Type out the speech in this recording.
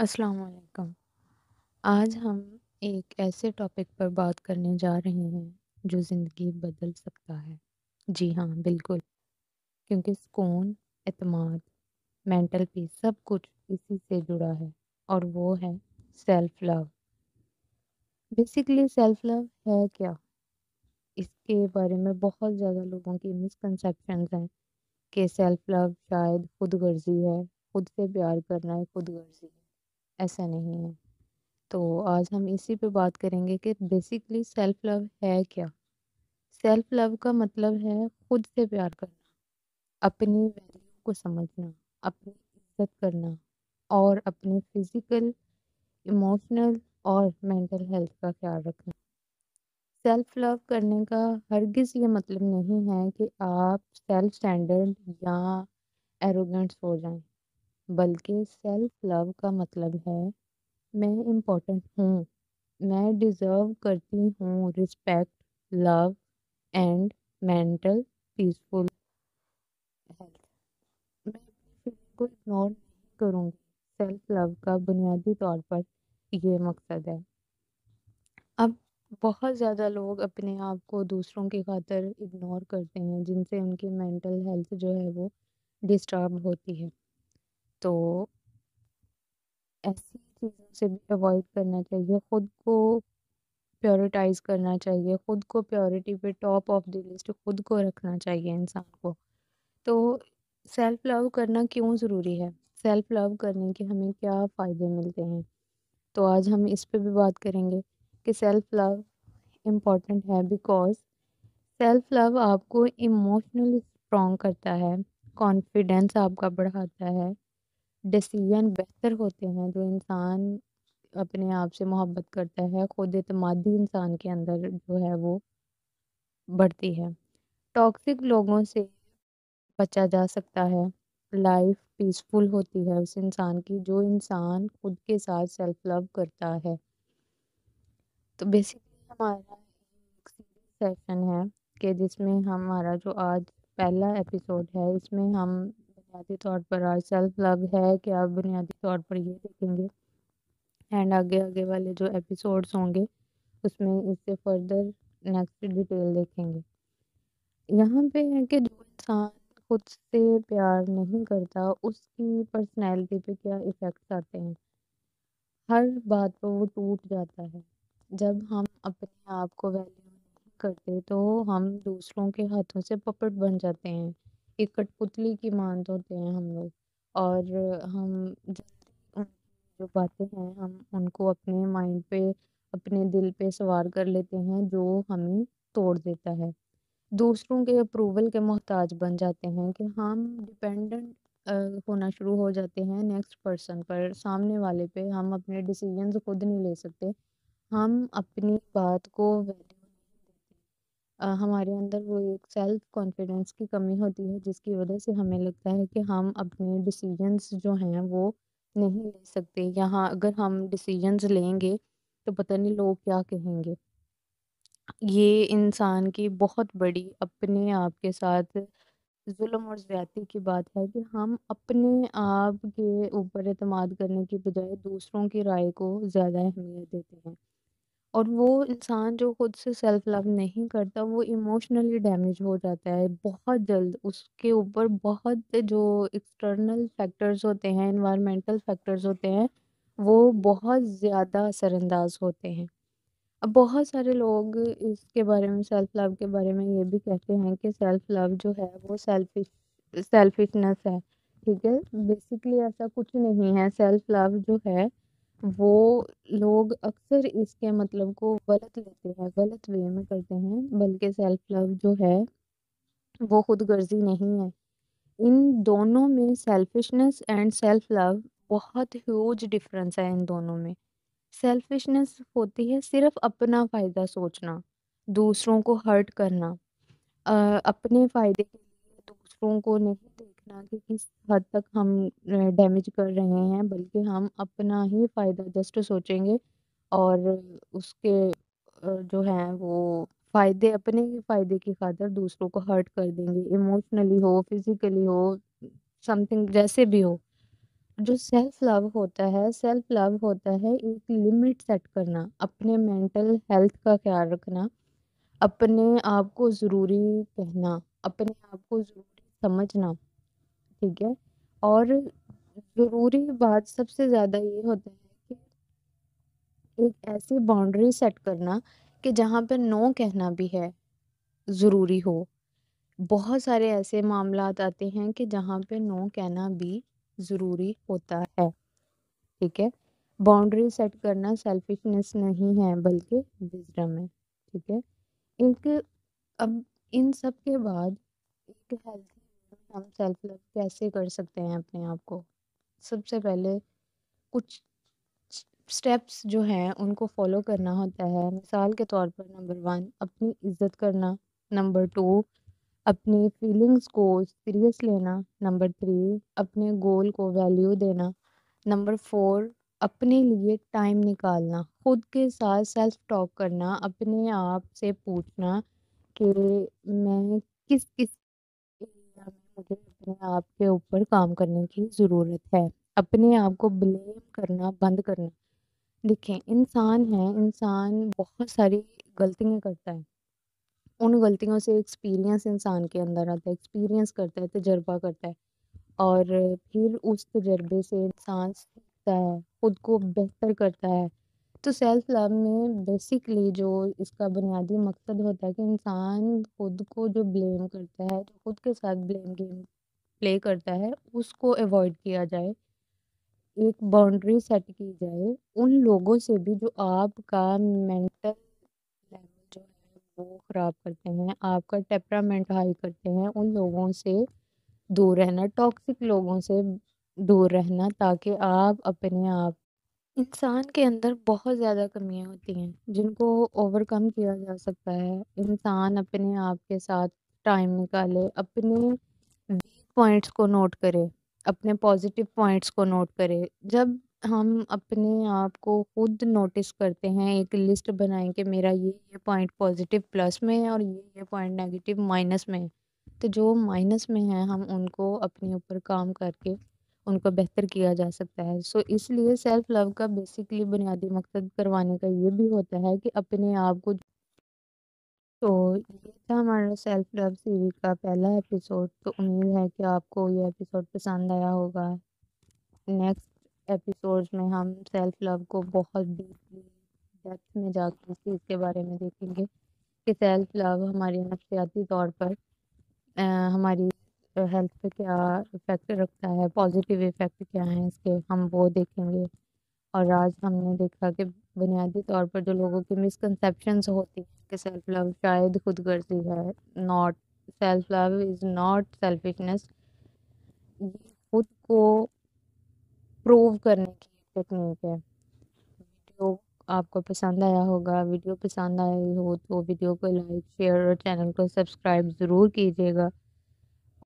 अस्सलाम वालेकुम। आज हम एक ऐसे टॉपिक पर बात करने जा रहे हैं जो ज़िंदगी बदल सकता है। जी हाँ, बिल्कुल, क्योंकि सुकून, एतमाद, मेंटल पीस सब कुछ इसी से जुड़ा है और वो है self love. Basically self love है क्या? इसके बारे में बहुत ज़्यादा लोगों की मिसकंसेप्शंस हैं कि सेल्फ लव शायद खुदगर्ज़ी है, खुद से प्यार करना है खुदगर्ज़ी है। ऐसा नहीं है। तो आज हम इसी पे बात करेंगे कि बेसिकली सेल्फ लव है क्या? सेल्फ लव का मतलब है खुद से प्यार करना, अपनी वैल्यू को समझना, अपनी इज़्ज़त करना और अपने फिज़िकल, इमोशनल और मेंटल हेल्थ का ख़्याल रखना। सेल्फ लव करने का हरगिज़ ये मतलब नहीं है कि आप सेल्फ स्टैंडर्ड या एरोगेंट हो जाएँ, बल्कि सेल्फ लव का मतलब है मैं इम्पोर्टेंट हूँ। मैं डिज़र्व करती हूँ respect, love and mental peaceful health. मैं अपनी फीलिंग को इग्नोर नहीं करूँगी। सेल्फ लव का बुनियादी तौर पर ये मकसद है। अब बहुत ज़्यादा लोग अपने आप को दूसरों की खातिर इग्नोर करते हैं जिनसे उनकी मेंटल हेल्थ जो है वो डिस्टर्ब होती है। तो ऐसी चीज़ों से भी अवॉइड करना चाहिए। खुद को प्रायोरिटाइज़ करना चाहिए, खुद को प्रायोरिटी पे टॉप ऑफ द लिस्ट खुद को रखना चाहिए इंसान को। तो सेल्फ लव करना क्यों ज़रूरी है? सेल्फ लव करने के हमें क्या फ़ायदे मिलते हैं? तो आज हम इस पे भी बात करेंगे कि सेल्फ लव इम्पोर्टेंट है बिकॉज़ सेल्फ लव आपको इमोशनली स्ट्रॉन्ग करता है, कॉन्फिडेंस आपका बढ़ाता है, डिसीज़न बेहतर होते हैं जो इंसान अपने आप से मोहब्बत करता है, खुद एतमादी इंसान के अंदर जो है वो बढ़ती है। टॉक्सिक लोगों से बचा जा सकता है, लाइफ पीसफुल होती है उस इंसान की जो इंसान खुद के साथ सेल्फ लव करता है। तो बेसिकली हमारा एक सीरीज सेशन है कि जिसमें हमारा जो आज पहला एपिसोड है इसमें हम बुनियादी तौर पर आज सेल्फ लव है क्या बुनियादी तौर पर ये देखेंगे एंड आगे आगे वाले जो एपिसोड्स होंगे उसमें इससे फर्दर नेक्स्ट डिटेल देखेंगे। यहाँ पे है कि जो इंसान खुद से प्यार नहीं करता उसकी पर्सनैलिटी पे क्या इफ़ेक्ट्स आते हैं। हर बात पे वो टूट जाता है। जब हम अपने आप को वैल्यू नहीं करते तो हम दूसरों के हाथों से पपेट बन जाते हैं। एक कठपुतली की मानत होते हैं हम लोग और हम जल्दी उनकी जो बातें हैं हम उनको अपने माइंड पे, अपने दिल पे सवार कर लेते हैं जो हमें तोड़ देता है। दूसरों के अप्रूवल के मोहताज बन जाते हैं कि हम डिपेंडेंट होना शुरू हो जाते हैं नेक्स्ट पर्सन पर, सामने वाले पे। हम अपने डिसीजंस खुद नहीं ले सकते। हम अपनी बात को वैल्यू नहीं देते। हमारे अंदर वो एक सेल्फ कॉन्फिडेंस की कमी होती है जिसकी वजह से हमें लगता है कि हम अपने डिसीजंस जो हैं वो नहीं ले सकते। यहाँ अगर हम डिसीजंस लेंगे तो पता नहीं लोग क्या कहेंगे। ये इंसान की बहुत बड़ी अपने आप के साथ ज़ुल्म और ज़्यादती की बात है कि हम अपने आप के ऊपर एतमाद करने की बजाय दूसरों की राय को ज़्यादा अहमियत देते हैं। और वो इंसान जो खुद से सेल्फ लव नहीं करता वो इमोशनली डैमेज हो जाता है बहुत जल्द। उसके ऊपर बहुत जो एक्सटर्नल फैक्टर्स होते हैं, एनवायरमेंटल फैक्टर्स होते हैं, वो बहुत ज़्यादा असरअंदाज होते हैं। अब बहुत सारे लोग इसके बारे में सेल्फ लव के बारे में ये भी कहते हैं कि सेल्फ लव जो है वो सेल्फिशनेस है। ठीक है, बेसिकली ऐसा कुछ नहीं है। सेल्फ लव जो है वो लोग अक्सर इसके मतलब को गलत लेते हैं, गलत वे में करते हैं, बल्कि सेल्फ लव जो है वो खुदगर्जी नहीं है। इन दोनों में सेल्फिशनेस एंड सेल्फ लव बहुत ह्यूज डिफरेंस है इन दोनों में। सेल्फिशनेस होती है सिर्फ अपना फ़ायदा सोचना, दूसरों को हर्ट करना, अ, अपने फ़ायदे के लिए दूसरों को नहीं देखना कि किस हद तक हम डैमेज कर रहे हैं, बल्कि हम अपना ही फ़ायदा जस्ट सोचेंगे और उसके जो हैं वो फ़ायदे, अपने ही फ़ायदे की खातिर दूसरों को हर्ट कर देंगे, इमोशनली हो, फिज़िकली हो, समथिंग जैसे भी हो। جو سیلف لو ہوتا ہے ایک لمٹ سیٹ کرنا، اپنے مینٹل ہیلتھ کا خیال رکھنا، اپنے آپ کو ضروری کہنا، اپنے آپ کو ضروری سمجھنا، ٹھیک ہے؟ اور ضروری بات سب سے زیادہ یہ ہوتا ہے کہ ایک ایسی باؤنڈری سیٹ کرنا کہ جہاں پہ نو کہنا بھی ہے ضروری ہو۔ بہت سارے ایسے معاملات آتے ہیں کہ جہاں پہ نو کہنا بھی ضروری ہوتا ہے، ٹھیک ہے؟ باؤنڈری سیٹ کرنا سیلفشنس نہیں ہے بلکہ وزڈم ہے، ٹھیک ہے؟ ایک اب ان سب کے بعد ایک ہیلتھی ہم سیلف لو کیسے کر سکتے ہیں اپنے آپ کو؟ سب سے پہلے کچھ اسٹیپس جو ہیں ان کو فالو کرنا ہوتا ہے۔ مثال کے طور پر نمبر 1 اپنی عزت کرنا، نمبر 2 اپنی فیلنگس کو سیریس لینا، نمبر 3 اپنے گول کو ویلیو دینا، نمبر 4 اپنے لیے ٹائم نکالنا، خود کے ساتھ سیلف ٹاک کرنا، اپنے آپ سے پوچھنا کہ میں کس کس ایریا میں مجھے اپنے آپ کے اوپر کام کرنے کی ضرورت ہے، اپنے آپ کو بلیم کرنا بند کرنا۔ دیکھیں انسان بہت ساری غلطیاں کرتا ہے، ان غلطیوں سے ایکسپیرینس انسان کے اندر آتا ہے، ایکسپیرینس کرتا ہے، تجربہ کرتا ہے، اور پھر اس تجربے سے انسان سیکھتا ہے، خود کو بہتر کرتا ہے۔ تو سیلف لو میں بیسکلی جو اس کا بنیادی مقصد ہوتا ہے کہ انسان خود کو جو بلیم کرتا ہے، جو خود کے ساتھ بلیم گیم پلے کرتا ہے، اس کو ایوائڈ کیا جائے، ایک باؤنڈری سیٹ کی جائے ان لوگوں سے بھی جو آپ کا مینٹل لیول جو ہے وہ خراب کرتے ہیں، آپ کا ٹیمپرامنٹ ہائی کرتے ہیں، ان لوگوں سے دور رہنا، ٹاکسک لوگوں سے دور رہنا، تاکہ آپ اپنے آپ انسان کے اندر بہت زیادہ کمیاں ہوتی ہیں جن کو اوور کم کیا جا سکتا ہے۔ انسان اپنے آپ کے ساتھ ٹائم نکالے، اپنے ویک پوائنٹس کو نوٹ کرے، اپنے پازیٹیو پوائنٹس کو نوٹ کرے۔ جب ہم اپنے آپ کو خود نوٹس کرتے ہیں، ایک لسٹ بنائیں کہ میرا یہ پوائنٹ پازیٹیو پلس میں ہے اور یہ پوائنٹ نیگیٹیو مائنس میں ہے، تو جو مائنس میں ہیں ہم ان کو اپنے اوپر کام کر کے ان کو بہتر کیا جا سکتا ہے۔ سو اس لیے سیلف لو کا بیسکلی بنیادی مقصد کروانے کا یہ بھی ہوتا ہے کہ اپنے آپ کو، تو یہ تھا ہمارا سیلف لو سیریز کا پہلا ایپیسوڈ۔ تو امید ہے کہ آپ کو یہ ایپیسوڈ پسند آیا ہوگا۔ نیکسٹ ایپیسوڈ میں ہم سیلف لو کو بہت ڈیپلی ڈیپتھ میں جا کے اس چیز کے بارے میں دیکھیں گے کہ سیلف لو ہماری نفسیاتی طور پر ہماری ہیلتھ پہ کیا افیکٹ رکھتا ہے، پازیٹیو افیکٹ کیا ہیں اس کے، ہم وہ دیکھیں گے۔ اور آج ہم نے دیکھا کہ بنیادی طور پر جو لوگوں کی مسکنسیپشنس ہوتی ہیں کہ سیلف لو شاید خود غرضی ہے، not, self love is not selfishness, یہ خود کو پروو کرنے کی ٹیکنیک ہے۔ ویڈیو آپ کو پسند آیا ہوگا، ویڈیو پسند آئی ہو تو ویڈیو کو لائک، شیئر اور چینل کو سبسکرائب ضرور کیجیے گا۔